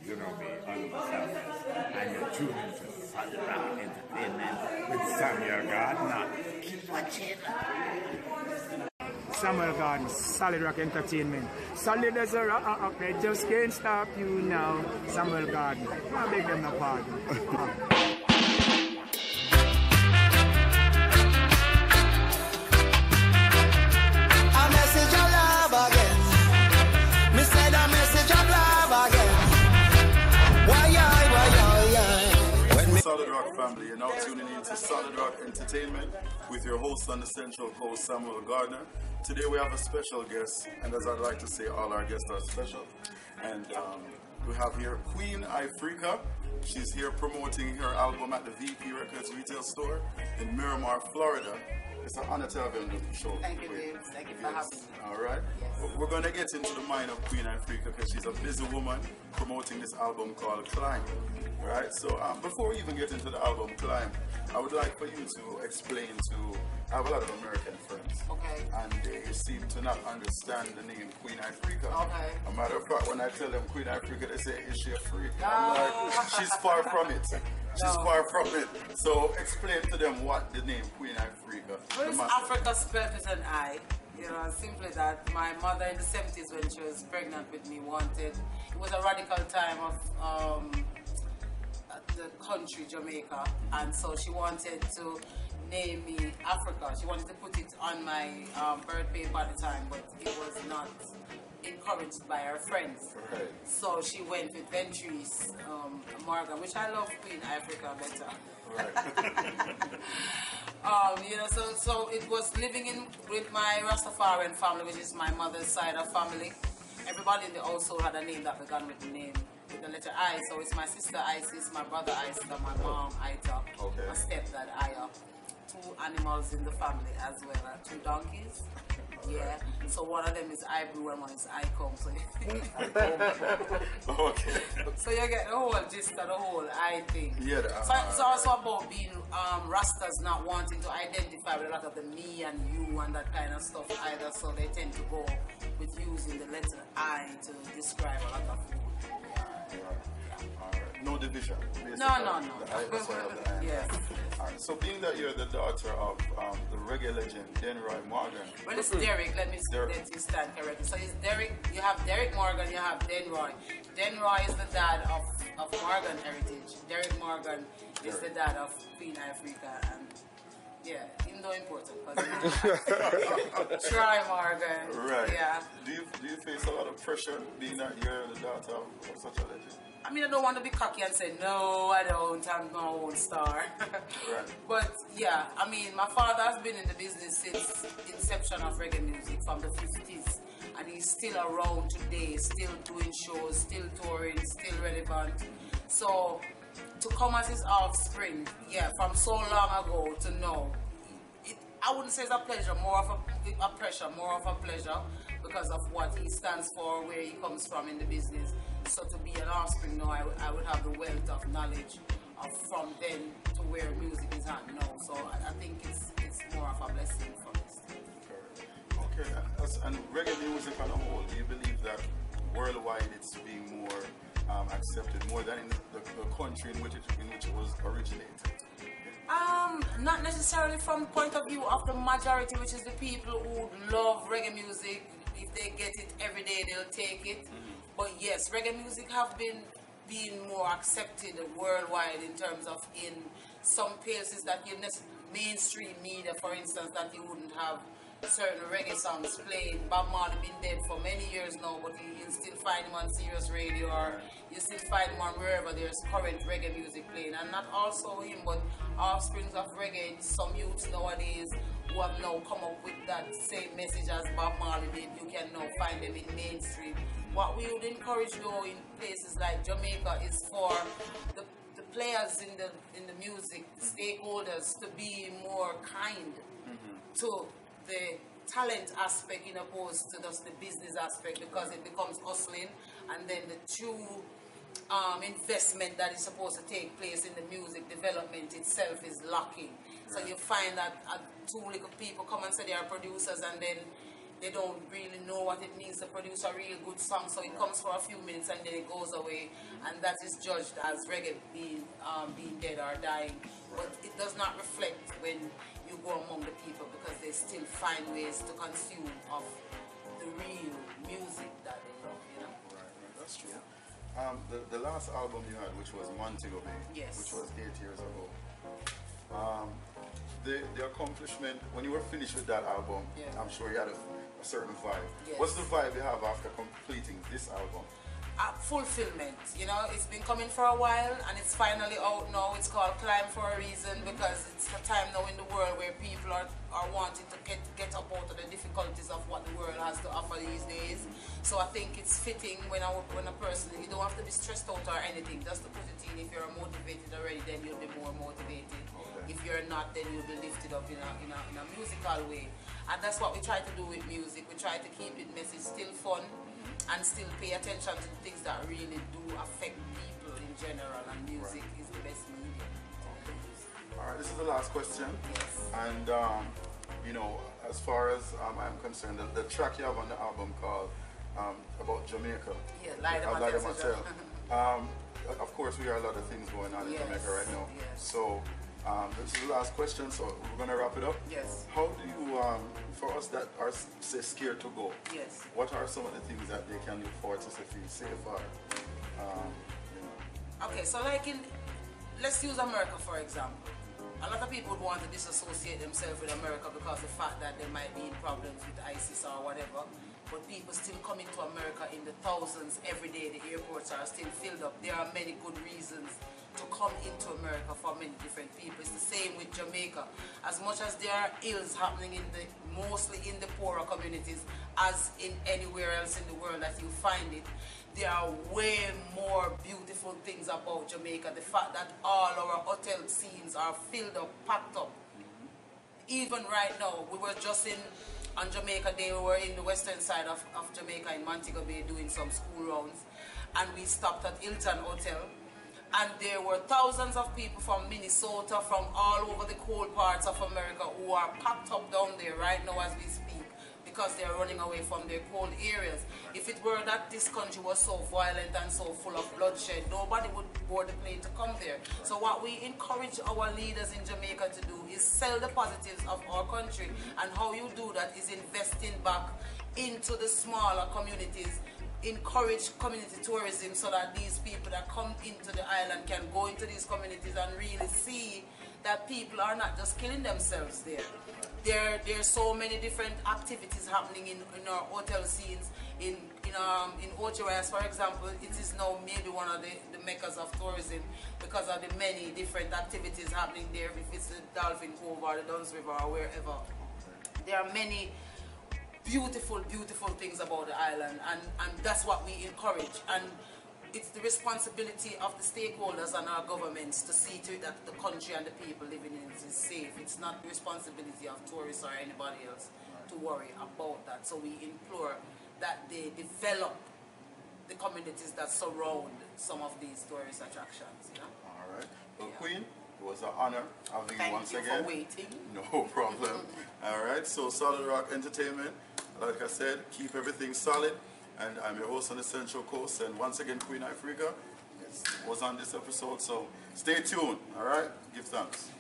you know me, Honorable Samuel, and you're tuned into Solid Rock Entertainment with Samuel Gardner. Keep watching. Samuel Gardner, Solid Rock Entertainment. Solid as a rock, they just can't stop you now. Samuel Gardner. I beg them no pardon. Solid Rock family, you're now tuning in to Solid Rock Entertainment with your host on the Central Coast, Samuel Gardner. Today we have a special guest, and as I'd like to say, all our guests are special. And we have here Queen Ifrica. She's here promoting her album at the VP Records retail store in Miramar, Florida. It's an honor to have you on the show. Thank you, Dave. Thank you for having me. All right. Yes. We're going to get into the mind of Queen Ifrica because she's a busy woman promoting this album called Climb. All right. So before we even get into the album Climb, I would like for you to explain to. I have a lot of American friends. Okay. And they seem to not understand the name Queen Ifrica. Okay. A matter of fact, when I tell them Queen Ifrica, they say, "Is she a freak?" I'm like, she's far from it. She's far from it. So explain to them what the name Queen Ifrica. Well, it's Africa spelled with an I. You know, simply that my mother in the 70s when she was pregnant with me wanted, it was a radical time of the country, Jamaica, and so she wanted to name me Africa. She wanted to put it on my birth paper at the time, but it was not encouraged by her friends. Right. So she went with Ventries Morgan, which I love Queen Ifrica better. Right. You know, so it was living in with my Rastafarian family, which is my mother's side of family. Everybody in the household had a name that began with the name with the letter I. So it's my sister Isis, my brother Ista, my mom Ita, Okay. my stepdad Aya. 2 animals in the family as well, 2 donkeys. Yeah, so one of them is Ibrew and one is Icom. So, Okay. so you get the whole gist of the whole I thing. Yeah. So it's also about being Rastas not wanting to identify with a lot of the me and you and that kind of stuff either. So they tend to go with using the letter I to describe a lot of food. No division. No. Yes. Alright, so being that you're the daughter of the reggae legend Denroy Morgan. Well, it's Derek. Let me let you stand correctly. So it's Derek. You have Derek Morgan. You have Denroy. Denroy is the dad of Morgan heritage. Derek Morgan is the dad of Queen Ifrica, and yeah, even though important, but try Morgan. Right. Yeah. Do you face a lot of pressure being that you're the daughter of such a legend? I mean, I don't want to be cocky and say, no, I don't, I'm my own star. Right. But yeah, I mean, my father has been in the business since inception of reggae music from the 50s. And he's still around today, still doing shows, still touring, still relevant. So, to come as his offspring, yeah, from so long ago to now, I wouldn't say it's a pleasure, more of a pressure, more of a pleasure because of what he stands for, where he comes from in the business. So to be an offspring now, I would have the wealth of knowledge from then to where music is at now. So I think it's more of a blessing for us. Okay, and reggae music on a whole, do you believe that worldwide it's being more accepted, more than in the country in which it was originated? Not necessarily from the point of view of the majority, which is the people who love reggae music. If they get it every day, they'll take it. But yes, reggae music have been being more accepted worldwide in terms of in some places that you mainstream media, for instance, that you wouldn't have certain reggae songs played. Bob Marley been dead for many years now, but you still find him on Sirius Radio, or you still find him on wherever there's current reggae music playing. And not also him, but offsprings of reggae, some youths nowadays who have now come up with that same message as Bob Marley did. You can now find them in mainstream. What we would encourage though in places like Jamaica is for the players in the music, stakeholders, to be more kind to the talent aspect in opposed to just the business aspect, because it becomes hustling, and then the true investment that is supposed to take place in the music development itself is lacking. So you find that 2 little people come and say they are producers, and then they don't really know what it means to produce a real good song, so it comes for a few minutes and then it goes away, and that is judged as reggae being dead or dying. But it does not reflect when you go among the people, because they still find ways to consume of the real music that they love, you know? Right, that's true. The last album you had, which was Montego Bay, Yes. which was 8 years ago. The accomplishment, when you were finished with that album, Yeah. I'm sure you had a certain vibe. Yes. What's the vibe you have after completing this album? Fulfillment, you know, it's been coming for a while and it's finally out now. It's called Climb for a reason, because it's a time now in the world where people are wanting to get up out of the difficulties of what the world has to offer these days. So I think it's fitting when a person, you don't have to be stressed out or anything, just to put it in. If you're motivated already, then you'll be more motivated. Okay. If you're not, then you'll be lifted up in a musical way. And that's what we try to do with music. We try to keep it message still fun, and still pay attention to the things that really do affect people in general, and music is the best medium. All right, this is the last question. Yes. And, you know, as far as I'm concerned, the track you have on the album called about Jamaica. Yeah, Lie to Lie to Myself. Of course, we hear a lot of things going on in Yes, Jamaica right now. yes. So, this is the last question, so we're going to wrap it up. Yes. How do you, for us that are, say, scared to go, Yes. what are some of the things that they can look forward to, say, feel safe or, you know? Okay, so like let's use America for example. A lot of people would want to disassociate themselves with America because of the fact that they might be in problems with ISIS or whatever. But people still come into America in the thousands every day. The airports are still filled up. There are many good reasons to come into America for many different people. It's the same with Jamaica. As much as there are ills happening mostly in the poorer communities, as in anywhere else in the world that you find it, there are way more beautiful things about Jamaica. The fact that all our hotel scenes are filled up, packed up. Even right now, we were just on Jamaica Day, we were in the western side of Jamaica in Montego Bay doing some school rounds, and we stopped at Hilton Hotel, and there were thousands of people from Minnesota, from all over the cold parts of America, who are packed up down there right now as we speak, because they are running away from their cold areas. If it were that this country was so violent and so full of bloodshed, nobody would board the plane to come there. So what we encourage our leaders in Jamaica to do is sell the positives of our country, and how you do that is investing back into the smaller communities, encourage community tourism so that these people that come into the island can go into these communities and really see that people are not just killing themselves there. There's so many different activities happening in our hotel scenes. In Ochiwayas, for example, it is now maybe one of the meccas of tourism because of the many different activities happening there. If it's the Dolphin Cove or the Duns River or wherever, there are many beautiful, beautiful things about the island, and that's what we encourage. And it's the responsibility of the stakeholders and our governments to see to it that the country and the people living in it is safe. It's not the responsibility of tourists or anybody else to worry about that. So we implore that they develop the communities that surround some of these tourist attractions. You know? All right. Well, Queen, it was an honor having you once again. Thank you for waiting. No problem. All right. So Solid Rock Entertainment, like I said, keep everything solid. And I'm your host on the Central Coast. And once again, Queen Ifrica was on this episode. So stay tuned. All right. Give thanks.